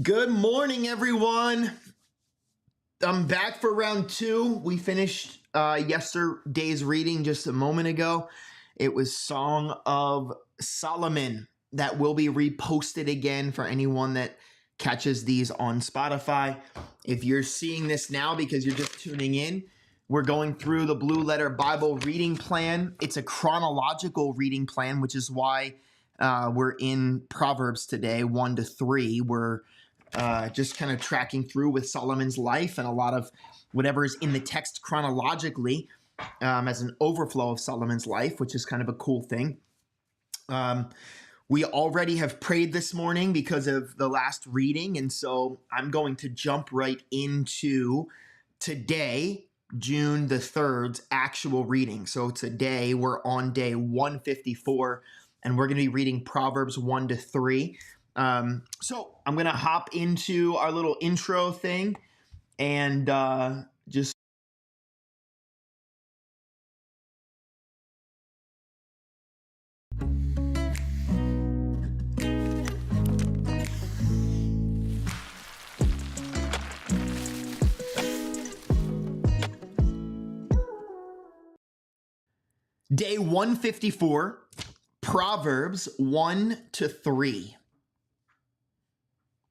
Good morning, everyone. I'm back for round two. We finished yesterday's reading just a moment ago. It was Song of Solomon that will be reposted again for anyone that catches these on Spotify. If you're seeing this now because you're just tuning in, we're going through the Blue Letter Bible reading plan. It's a chronological reading plan, which is why we're in Proverbs today, 1 to 3. We're just kind of tracking through with Solomon's life and a lot of whatever is in the text chronologically as an overflow of Solomon's life, which is kind of a cool thing. We already have prayed this morning because of the last reading, and so I'm going to jump right into today, June the 3rd's actual reading. So today we're on day 154, and we're going to be reading Proverbs 1 to 3. So I'm going to hop into our little intro thing and just day 154, Proverbs 1 to 3.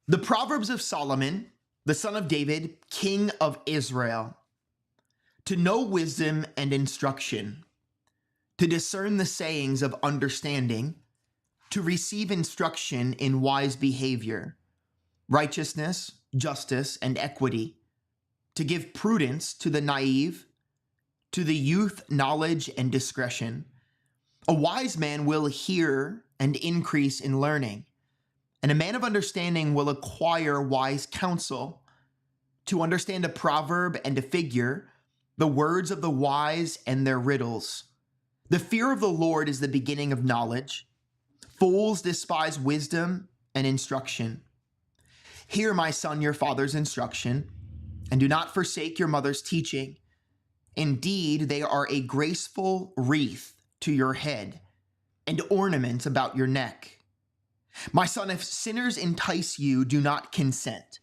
The Proverbs of Solomon, the son of David, king of Israel, to know wisdom and instruction, to discern the sayings of understanding, to receive instruction in wise behavior, righteousness, justice, and equity, to give prudence to the naive, to the youth knowledge and discretion. A wise man will hear and increase in learning, and a man of understanding will acquire wise counsel. To understand a proverb and a figure, the words of the wise and their riddles. The fear of the Lord is the beginning of knowledge. Fools despise wisdom and instruction. Hear, my son, your father's instruction, and do not forsake your mother's teaching. Indeed, they are a graceful wreath to your head and ornament about your neck. My son, if sinners entice you, do not consent.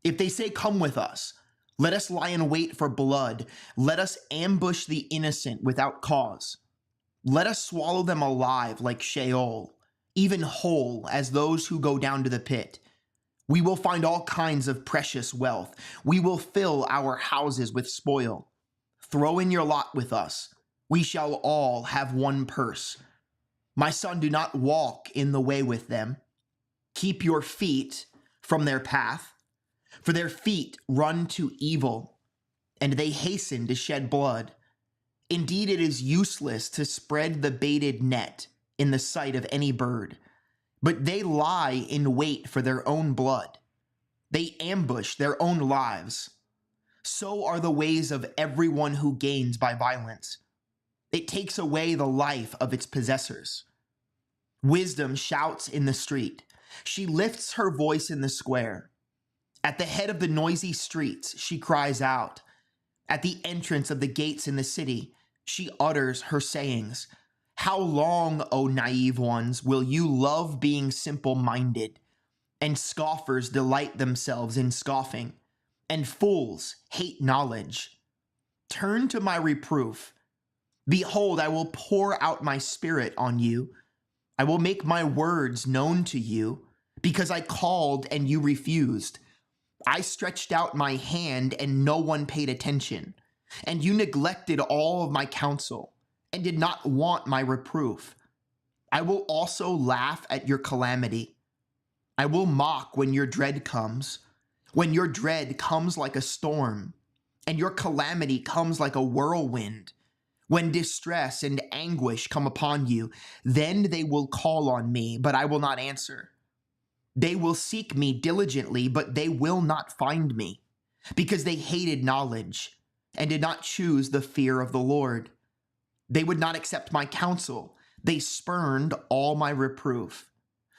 If they say, come with us, let us lie in wait for blood. Let us ambush the innocent without cause. Let us swallow them alive like Sheol, even whole as those who go down to the pit. We will find all kinds of precious wealth. We will fill our houses with spoil. Throw in your lot with us. We shall all have one purse. My son, do not walk in the way with them. Keep your feet from their path, for their feet run to evil, and they hasten to shed blood. Indeed, it is useless to spread the baited net in the sight of any bird, but they lie in wait for their own blood. They ambush their own lives. So are the ways of everyone who gains by violence. It takes away the life of its possessors. Wisdom shouts in the street. She lifts her voice in the square. At the head of the noisy streets, she cries out. At the entrance of the gates in the city, she utters her sayings. How long, O naive ones, will you love being simple-minded? And scoffers delight themselves in scoffing, and fools hate knowledge. Turn to my reproof. Behold, I will pour out my spirit on you. I will make my words known to you, because I called and you refused. I stretched out my hand and no one paid attention, and you neglected all of my counsel and did not want my reproof. I will also laugh at your calamity. I will mock when your dread comes like a storm, and your calamity comes like a whirlwind. When distress and anguish come upon you, then they will call on me, but I will not answer. They will seek me diligently, but they will not find me, because they hated knowledge and did not choose the fear of the Lord. They would not accept my counsel. They spurned all my reproof.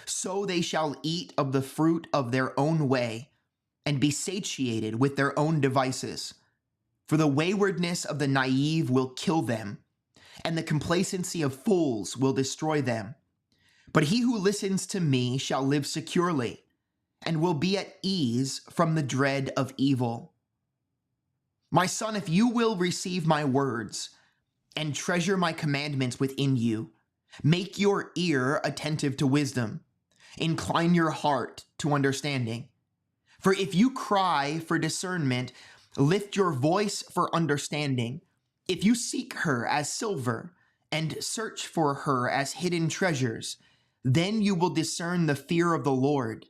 So they shall eat of the fruit of their own way and be satiated with their own devices. For the waywardness of the naive will kill them, and the complacency of fools will destroy them. But he who listens to me shall live securely, and will be at ease from the dread of evil. My son, if you will receive my words and treasure my commandments within you, make your ear attentive to wisdom, incline your heart to understanding. For if you cry for discernment, lift your voice for understanding. If you seek her as silver and search for her as hidden treasures, then you will discern the fear of the Lord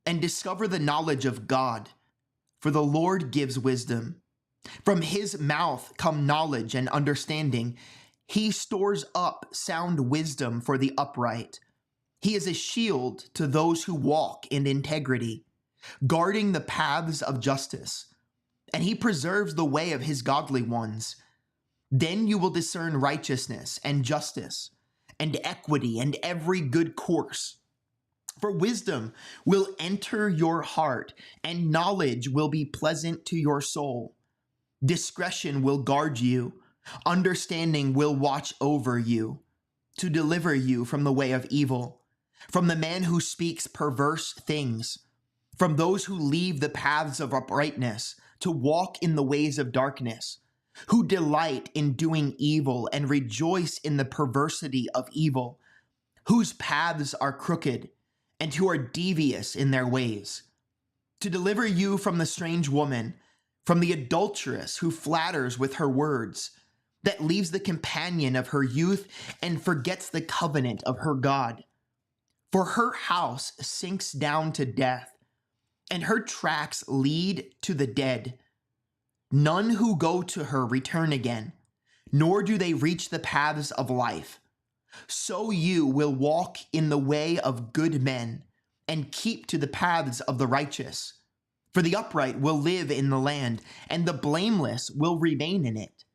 and discover the knowledge of God. For the Lord gives wisdom. From his mouth come knowledge and understanding. He stores up sound wisdom for the upright. He is a shield to those who walk in integrity, guarding the paths of justice, and he preserves the way of his godly ones. Then you will discern righteousness and justice and equity and every good course. For wisdom will enter your heart, and knowledge will be pleasant to your soul. Discretion will guard you. Understanding will watch over you, to deliver you from the way of evil, from the man who speaks perverse things, from those who leave the paths of uprightness to walk in the ways of darkness, who delight in doing evil and rejoice in the perversity of evil, whose paths are crooked and who are devious in their ways, to deliver you from the strange woman, from the adulteress who flatters with her words, that leaves the companion of her youth and forgets the covenant of her God. For her house sinks down to death, and her tracks lead to the dead. None who go to her return again, nor do they reach the paths of life. So you will walk in the way of good men and keep to the paths of the righteous. For the upright will live in the land, and the blameless will remain in it.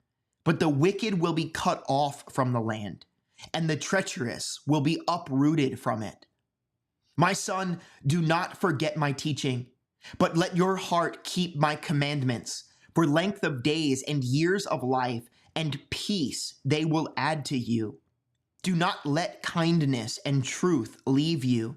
But the wicked will be cut off from the land, and the treacherous will be uprooted from it. My son, do not forget my teaching, but let your heart keep my commandments. For length of days and years of life and peace they will add to you. Do not let kindness and truth leave you.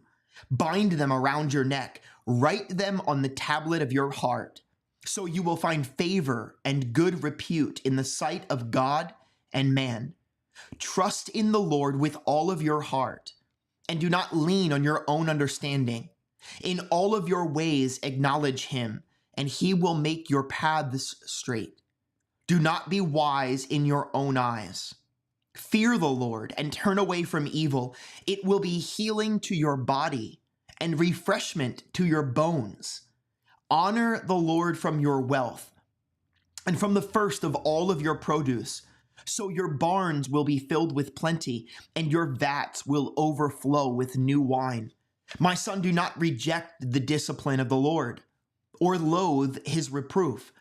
Bind them around your neck. Write them on the tablet of your heart, so you will find favor and good repute in the sight of God and man. Trust in the Lord with all of your heart, and do not lean on your own understanding. In all of your ways acknowledge him, and he will make your paths straight. Do not be wise in your own eyes. Fear the Lord and turn away from evil. It will be healing to your body and refreshment to your bones. Honor the Lord from your wealth and from the first of all of your produce. So your barns will be filled with plenty, and your vats will overflow with new wine. My son, do not reject the discipline of the Lord, or loathe his reproof.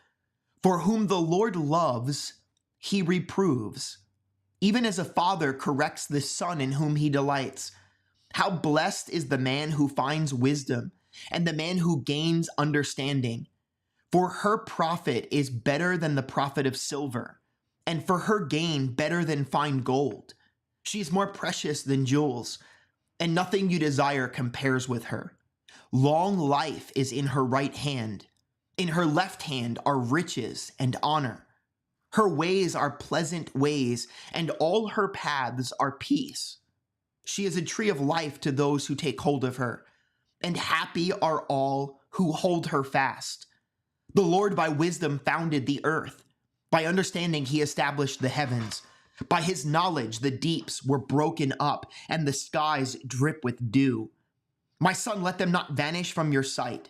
For whom the Lord loves, he reproves, even as a father corrects the son in whom he delights. How blessed is the man who finds wisdom, and the man who gains understanding. For her profit is better than the profit of silver, and for her gain better than fine gold. She is more precious than jewels, and nothing you desire compares with her. Long life is in her right hand. In her left hand are riches and honor. Her ways are pleasant ways, and all her paths are peace. She is a tree of life to those who take hold of her, and happy are all who hold her fast. The Lord by wisdom founded the earth. By understanding he established the heavens. By his knowledge the deeps were broken up, and the skies drip with dew. My son, let them not vanish from your sight.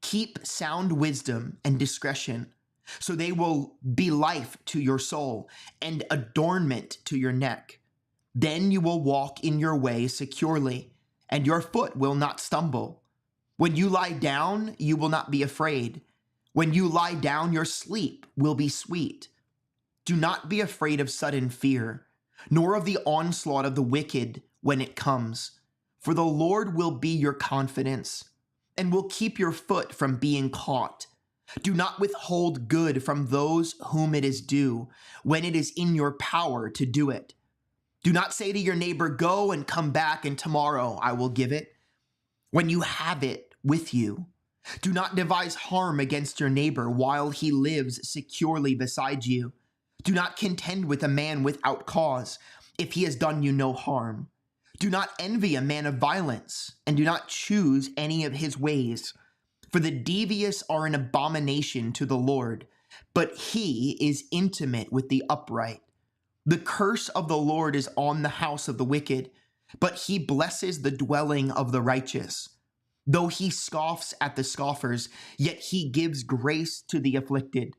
Keep sound wisdom and discretion, so they will be life to your soul and adornment to your neck. Then you will walk in your way securely, and your foot will not stumble. When you lie down, you will not be afraid. When you lie down, your sleep will be sweet. Do not be afraid of sudden fear, nor of the onslaught of the wicked when it comes. For the Lord will be your confidence, and will keep your foot from being caught. Do not withhold good from those whom it is due, when it is in your power to do it. Do not say to your neighbor, go and come back, and tomorrow I will give it, when you have it with you. Do not devise harm against your neighbor while he lives securely beside you. Do not contend with a man without cause, if he has done you no harm. Do not envy a man of violence, and do not choose any of his ways. For the devious are an abomination to the Lord, but he is intimate with the upright. The curse of the Lord is on the house of the wicked, but he blesses the dwelling of the righteous. Though he scoffs at the scoffers, yet he gives grace to the afflicted.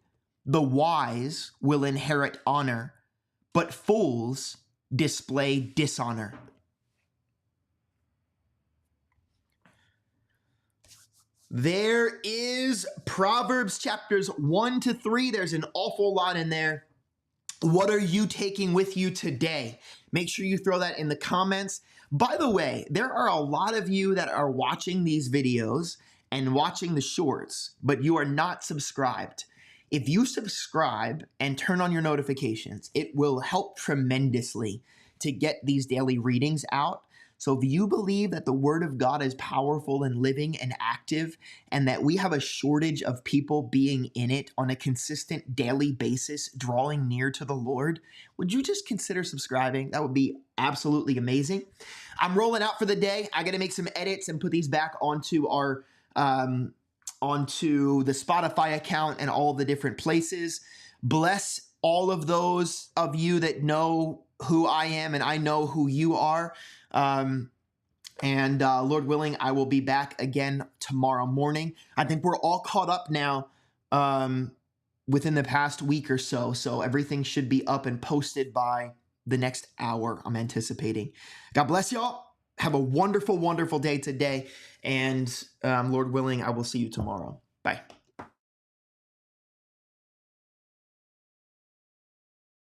The wise will inherit honor, but fools display dishonor. There is Proverbs chapters 1 to 3. There's an awful lot in there. What are you taking with you today? Make sure you throw that in the comments. By the way, there are a lot of you that are watching these videos and watching the shorts, but you are not subscribed. If you subscribe and turn on your notifications, it will help tremendously to get these daily readings out. So if you believe that the Word of God is powerful and living and active, and that we have a shortage of people being in it on a consistent daily basis, drawing near to the Lord, would you just consider subscribing? That would be absolutely amazing. I'm rolling out for the day. I got to make some edits and put these back onto our onto the Spotify account and all the different places. Bless all of those of you that know who I am, and I know who you are. Lord willing, I will be back again tomorrow morning. I think we're all caught up now within the past week or so. So everything should be up and posted by the next hour, I'm anticipating. God bless y'all. Have a wonderful, wonderful day today. And Lord willing, I will see you tomorrow. Bye.